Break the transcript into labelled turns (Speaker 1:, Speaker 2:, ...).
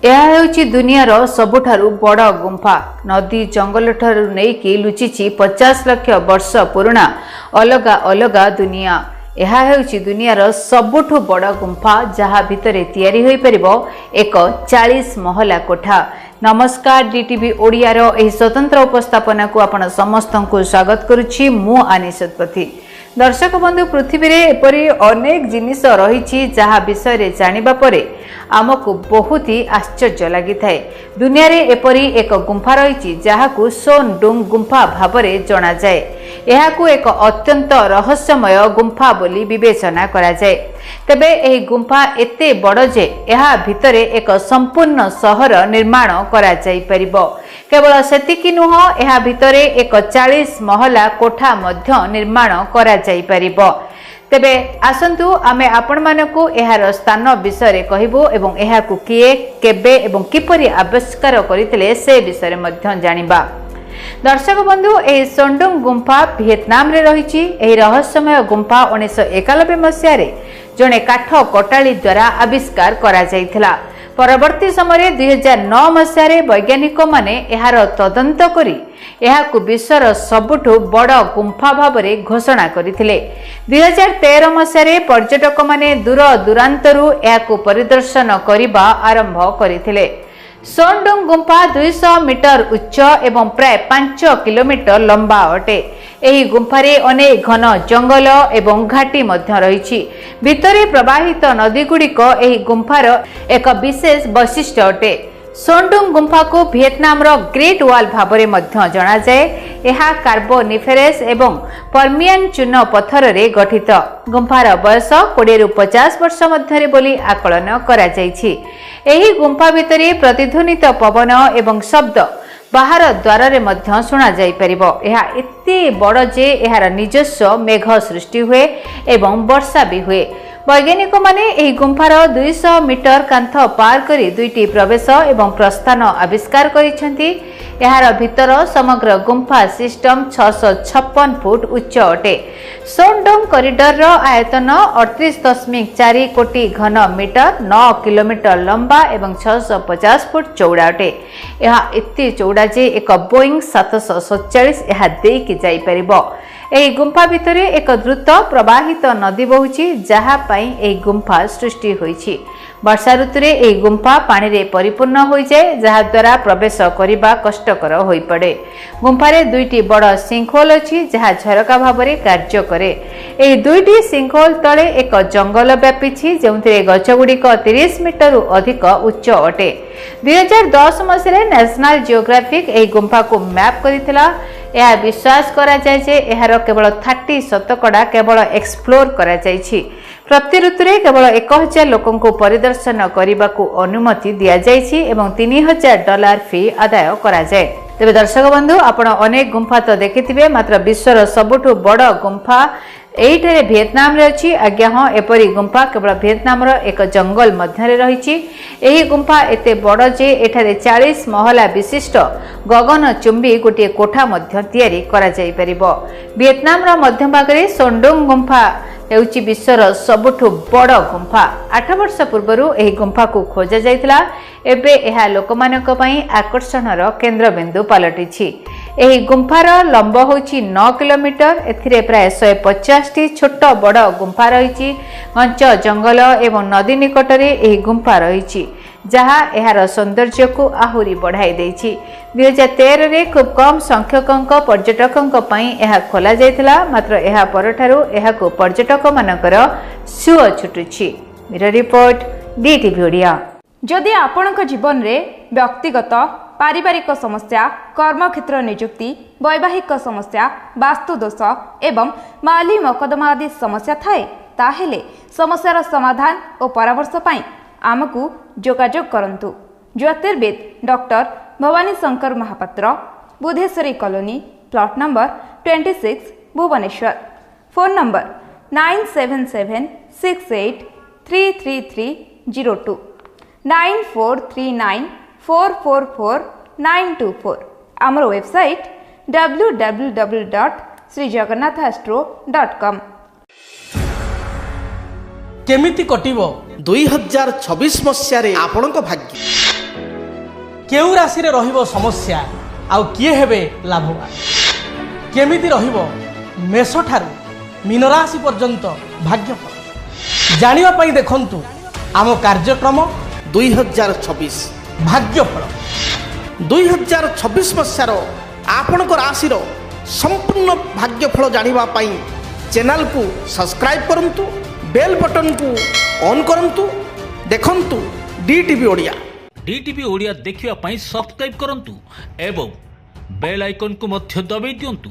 Speaker 1: ଏହା ହେଉଛି ଦୁନିଆର ସବୁଠାରୁ ବଡ଼ ଗୁମ୍ଫା। ନଦୀ ଜଙ୍ଗଲ ଠାରୁ ନେଇକି ଲୁଚିଛି 50 ଲକ୍ଷ ବର୍ଷ ପୁରୁଣା ଅଲଗା ଅଲଗା ଦୁନିଆ। ଏହା ହେଉଛି ଦୁନିଆର ସବୁଠୁ ବଡ଼ ଗୁମ୍ଫା, ଯାହା ଭିତରେ ତିଆରି ହୋଇପାରିବ ଏକ 40 ମହଲା କୋଠା। ନମସ୍କାର, DTV ଓଡ଼ିଆର ଏହି ସ୍ୱତନ୍ତ୍ର ଉପସ୍ଥାପନାକୁ ଆପଣ ସମସ୍ତଙ୍କୁ ସ୍ୱାଗତ କରୁଛି। ମୁଁ ଆନି ଶତପଥୀ। ଦର୍ଶକ ବନ୍ଧୁ, ପୃଥିବୀରେ ଏପରି ଅନେକ ଜିନିଷ ରହିଛି ଯାହା ବିଷୟରେ ଜାଣିବା ପରେ ଆମକୁ ବହୁତ ହି ଆଶ୍ଚର୍ଯ୍ୟ ଲାଗିଥାଏ। ଦୁନିଆରେ ଏପରି ଏକ ଗୁମ୍ଫା ରହିଛି ଯାହାକୁ ସୋନଡୁଙ୍ଗ ଗୁମ୍ଫା ଭାବରେ ଜଣାଯାଏ। ଏହାକୁ ଏକ ଅତ୍ୟନ୍ତ ରହସ୍ୟମୟ ଗୁମ୍ଫା ବୋଲି ବିବେଚନା କରାଯାଏ। ତେବେ ଏହି ଗୁମ୍ଫା ଏତେ ବଡ଼ ଯେ ଏହା ଭିତରେ ଏକ ସମ୍ପୂର୍ଣ୍ଣ ସହର ନିର୍ମାଣ କରାଯାଇପାରିବ। କେବଳ ସେତିକି ନୁହଁ, ଏହା ଭିତରେ ଏକ 40 ମହଲା କୋଠା ମଧ୍ୟ ନିର୍ମାଣ କରାଯାଇପାରିବ। ତେବେ ଆସନ୍ତୁ ଆମେ ଆପଣମାନଙ୍କୁ ଏହାର ସ୍ଥାନ ବିଷୟରେ କହିବୁ ଏବଂ ଏହାକୁ କିଏ, କେବେ ଏବଂ କିପରି ଆବିଷ୍କାର କରିଥିଲେ ସେ ବିଷୟରେ ମଧ୍ୟ ଜାଣିବା। ଦର୍ଶକ ବନ୍ଧୁ, ଏହି ସୋନଡୁଙ୍ଗ ଗୁମ୍ଫା ଭିଏତନାମରେ ରହିଛି। ଏହି ରହସ୍ୟମୟ ଗୁମ୍ଫା 1991 ମସିହାରେ ଜଣେ କାଠ କଟାଳି ଦ୍ୱାରା ଆବିଷ୍କାର କରାଯାଇଥିଲା। ପରବର୍ତ୍ତୀ ସମୟରେ 2009 ମସିହାରେ ବୈଜ୍ଞାନିକମାନେ ଏହାର ତଦନ୍ତ କରି ଏହାକୁ ବିଶ୍ୱର ସବୁଠୁ ବଡ଼ ଗୁମ୍ଫା ଭାବରେ ଘୋଷଣା କରିଥିଲେ। 2013 ମସିହାରେ ପର୍ଯ୍ୟଟକମାନେ ଦୂର ଦୂରାନ୍ତରୁ ଏହାକୁ ପରିଦର୍ଶନ କରିବା ଆରମ୍ଭ କରିଥିଲେ। ସୋନଡୁଙ୍ଗ ଗୁମ୍ଫା 200 ମିଟର ଉଚ୍ଚ ଏବଂ ପ୍ରାୟ 5 କିଲୋମିଟର ଲମ୍ବା ଅଟେ। ଏହି ଗୁମ୍ଫାରେ ଅନେକ ଘନ ଜଙ୍ଗଲ ଏବଂ ଘାଟି ମଧ୍ୟ ରହିଛି। ଭିତରେ ପ୍ରବାହିତ ନଦୀଗୁଡ଼ିକ ଏହି ଗୁମ୍ଫାର ଏକ ବିଶେଷ ବୈଶିଷ୍ଟ୍ୟ ଅଟେ। ସୋନଡୁଙ୍ଗ ଗୁମ୍ଫାକୁ ଭିଏତନାମର ଗ୍ରେଟ୍ ୱାଲ୍ ଭାବରେ ମଧ୍ୟ ଜଣାଯାଏ। ଏହା କାର୍ବୋନିଫେରସ୍ ଏବଂ ପର୍ମିଆନ୍ ଚୂନ ପଥରରେ ଗଠିତ। ଗୁମ୍ଫାର ବୟସ 20ରୁ 50 ବର୍ଷ ମଧ୍ୟରେ ବୋଲି ଆକଳନ କରାଯାଇଛି। ଏହି ଗୁମ୍ଫା ଭିତରେ ପ୍ରତିଧ୍ୱନିତ ପବନ ଏବଂ ଶବ୍ଦ ବାହାର ଦ୍ୱାରରେ ମଧ୍ୟ ଶୁଣାଯାଇପାରିବ। ଏହା ଏତେ ବଡ଼ ଯେ ଏହାର ନିଜସ୍ୱ ମେଘ ସୃଷ୍ଟି ହୁଏ ଏବଂ ବର୍ଷା ବି ହୁଏ। ବୈଜ୍ଞାନିକମାନେ ଏହି ଗୁମ୍ଫାର 200 ମିଟର କାନ୍ଥ ପାର କରି 2ଟି ପ୍ରବେଶ ଏବଂ ପ୍ରସ୍ଥାନ ଆବିଷ୍କାର କରିଛନ୍ତି। ଏହାର ଭିତର ସମଗ୍ର ଗୁମ୍ଫା ସିଷ୍ଟମ 656 ଫୁଟ ଉଚ୍ଚ ଅଟେ। ସୋନଡୁଙ୍ଗ କରିଡରର ଆୟତନ 38.4 କୋଟି ଘନ ମିଟର, 9 କିଲୋମିଟର ଲମ୍ବା ଏବଂ 650 ଫୁଟ ଚଉଡ଼ା ଅଟେ। ଏହା ଏତେ ଚଉଡ଼ା ଯେ ଏକ ବୋଇଂ 747 ଏହା ଦେଇକି ଯାଇପାରିବ। ଏହି ଗୁମ୍ଫା ଭିତରେ ଏକ ଦ୍ରୁତ ପ୍ରବାହିତ ନଦୀ ବହୁଛି, ଯାହା ପାଇଁ ଏହି ଗୁମ୍ଫା ସୃଷ୍ଟି ହୋଇଛି। ବର୍ଷା ଋତୁରେ ଏହି ଗୁମ୍ଫା ପାଣିରେ ପରିପୂର୍ଣ୍ଣ ହୋଇଯାଏ, ଯାହାଦ୍ୱାରା ପ୍ରବେଶ କରିବା କଷ୍ଟକର ହୋଇପଡ଼େ। ଗୁମ୍ଫାରେ 2ଟି ବଡ଼ ସିଙ୍କହୋଲ ଅଛି, ଯାହା ଝରକା ଭାବରେ କାର୍ଯ୍ୟ କରେ। ଏହି 2ଟି ସିଙ୍କହୋଲ ତଳେ ଏକ ଜଙ୍ଗଲ ବ୍ୟାପିଛି, ଯେଉଁଥିରେ ଗଛଗୁଡ଼ିକ 30 ମିଟରରୁ ଅଧିକ ଉଚ୍ଚ ଅଟେ। 2010 ମସିହାରେ ନ୍ୟାସନାଲ ଜିଓଗ୍ରାଫିକ୍ ଏହି ଗୁମ୍ଫାକୁ ମ୍ୟାପ୍ କରିଥିଲା। ଏହା ବିଶ୍ୱାସ କରାଯାଏ ଯେ ଏହାର କେବଳ 30% କେବଳ ଏକ୍ସପ୍ଲୋର କରାଯାଇଛି। ପ୍ରତି ଋତୁରେ କେବଳ 1000 ଲୋକଙ୍କୁ ପରିଦର୍ଶନ କରିବାକୁ ଅନୁମତି ଦିଆଯାଇଛି ଏବଂ $3000 ଫି ଆଦାୟ କରାଯାଏ। ତେବେ ଦର୍ଶକ ବନ୍ଧୁ, ଆପଣ ଅନେକ ଗୁମ୍ଫା ତ ଦେଖିଥିବେ, ମାତ୍ର ବିଶ୍ୱର ସବୁଠୁ ବଡ଼ ଗୁମ୍ଫା ଏଇଠାରେ ଭିଏତନାମରେ ଅଛି। ଆଜ୍ଞା ହଁ, ଏପରି ଗୁମ୍ଫା କେବଳ ଭିଏତନାମର ଏକ ଜଙ୍ଗଲ ମଧ୍ୟରେ ରହିଛି। ଏହି ଗୁମ୍ଫା ଏତେ ବଡ଼ ଯେ ଏଠାରେ 40 ମହଲା ବିଶିଷ୍ଟ ଗଗନଚୁମ୍ବୀ ଗୋଟିଏ କୋଠା ମଧ୍ୟ ତିଆରି କରାଯାଇପାରିବ। ଭିଏତନାମର ମଧ୍ୟଭାଗରେ ସୋନଡୁଙ୍ଗ ଗୁମ୍ଫା ହେଉଛି ବିଶ୍ୱର ସବୁଠୁ ବଡ଼ ଗୁମ୍ଫା। 8 ବର୍ଷ ପୂର୍ବରୁ ଏହି ଗୁମ୍ଫାକୁ ଖୋଜାଯାଇଥିଲା। ଏବେ ଏହା ଲୋକମାନଙ୍କ ପାଇଁ ଆକର୍ଷଣର କେନ୍ଦ୍ରବିନ୍ଦୁ ପାଲଟିଛି। ଏହି ଗୁମ୍ଫାର ଲମ୍ବ ହେଉଛି 9 କିଲୋମିଟର। ଏଥିରେ ପ୍ରାୟ 150ଟି ଛୋଟ ବଡ଼ ଗୁମ୍ଫା ରହିଛି। ଘଞ୍ଚ ଜଙ୍ଗଲ ଏବଂ ନଦୀ ନିକଟରେ ଏହି ଗୁମ୍ଫା ରହିଛି, ଯାହା ଏହାର ସୌନ୍ଦର୍ଯ୍ୟକୁ ଆହୁରି ବଢ଼ାଇ ଦେଇଛି। 2013ରେ ଖୁବ୍ କମ୍ ସଂଖ୍ୟକଙ୍କ ପର୍ଯ୍ୟଟକଙ୍କ ପାଇଁ ଏହା ଖୋଲାଯାଇଥିଲା, ମାତ୍ର ଏହା ପରଠାରୁ ଏହାକୁ ପର୍ଯ୍ୟଟକମାନଙ୍କର ସୁଅ ଛୁଟୁଛି। Bureau report, DTV Odia.
Speaker 2: ଯଦି ଆପଣଙ୍କ ଜୀବନରେ ବ୍ୟକ୍ତିଗତ ପାରିବାରିକ ସମସ୍ୟା, କର୍ମକ୍ଷେତ୍ର ନିଯୁକ୍ତି, ବୈବାହିକ ସମସ୍ୟା, ବାସ୍ତୁଦୋଷ ଏବଂ ମାଲି ମକଦ୍ଦମା ଆଦି ସମସ୍ୟା ଥାଏ, ତାହେଲେ ସମସ୍ୟାର ସମାଧାନ ଓ ପରାମର୍ଶ ପାଇଁ ଆମକୁ ଯୋଗାଯୋଗ କରନ୍ତୁ। ଜ୍ୟୋତିର୍ବିଦ doctor Bhabani Shankar Mohapatra, Budheswari colony, plot number 26, Bhubaneswar. Phone number 9776833302, 9439444924। ଆମର ୱେବସାଇଟ୍ www.srijagannathastro.com।
Speaker 3: କେମିତି କଟିବ 2026 ମସିହାରେ ଆପଣଙ୍କ ଭାଗ୍ୟ? କେଉଁ ରାଶିରେ ରହିବ ସମସ୍ୟା ଆଉ କିଏ ହେବେ ଲାଭବାନ, କେମିତି ରହିବ ମେଷଠାରୁ ମୀନ ରାଶି ପର୍ଯ୍ୟନ୍ତ ଭାଗ୍ୟଫଳ ଜାଣିବା ପାଇଁ ଦେଖନ୍ତୁ ଆମ କାର୍ଯ୍ୟକ୍ରମ
Speaker 4: 2026
Speaker 3: ଭାଗ୍ୟଫଳ।
Speaker 4: 2026 ମସିହାର ଆପଣଙ୍କ ରାଶିର ସମ୍ପୂର୍ଣ୍ଣ ଭାଗ୍ୟଫଳ ଜାଣିବା ପାଇଁ ଚ୍ୟାନେଲକୁ ସବସ୍କ୍ରାଇବ୍ କରନ୍ତୁ, ବେଲ୍ ବଟନକୁ ଅନ୍ କରନ୍ତୁ। ଦେଖନ୍ତୁ DTV ଓଡ଼ିଆ।
Speaker 5: DTV ଓଡ଼ିଆ ଦେଖିବା ପାଇଁ ସବସ୍କ୍ରାଇବ୍ କରନ୍ତୁ ଏବଂ ବେଲ୍ ଆଇକନ୍କୁ ମଧ୍ୟ ଦବାଇ ଦିଅନ୍ତୁ।